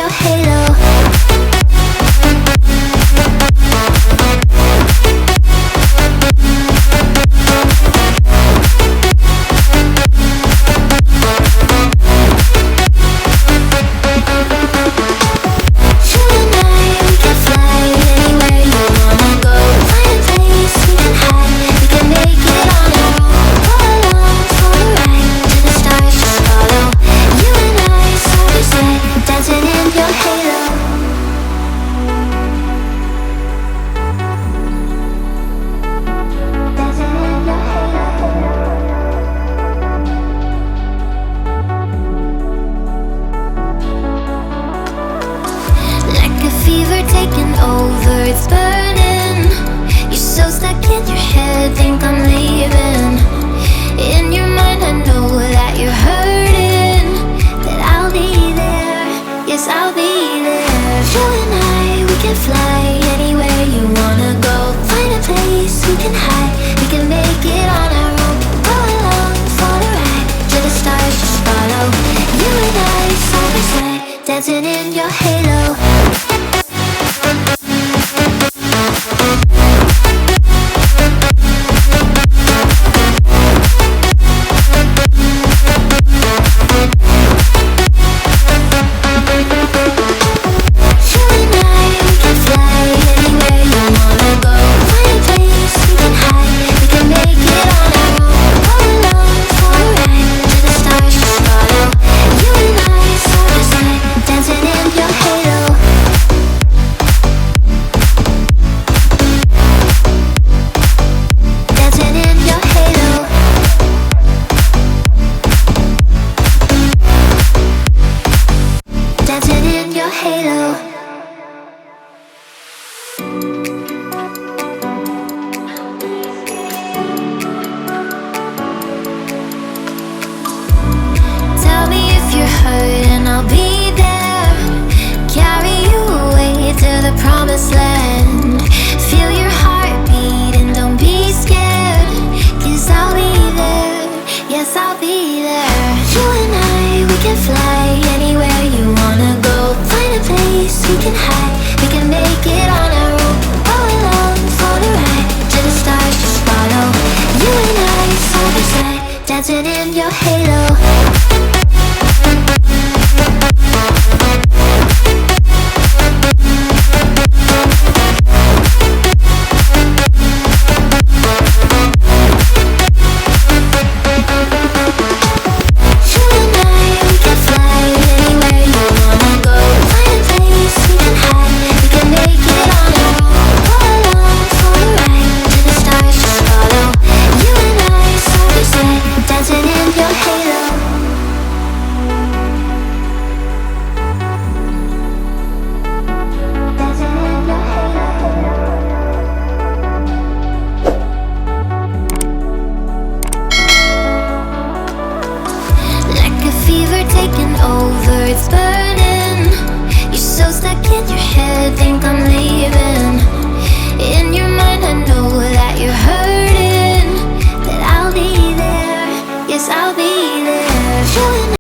your halo. Taking over, it's burning. You're so stuck in your head, think I'm leaving. In your mind I know that you're hurting, that I'll be there, yes I'll be there. You and I, we can fly anywhere you wanna go. Find a place we can hide, we can make it on our own. Go along for the ride, to the stars just follow. You and I, side by side, dancing in your halo. And I'll be there, carry you away to the promised land. Feel your heartbeat and don't be scared, 'cause I'll be there, yes I'll be there. You and I, we can fly anywhere you wanna go. Find a place we can hide, we can make it on our own. Go along for the ride, to the stars just follow. You and I, side by side, dancing in your halo. Taking over, it's burning.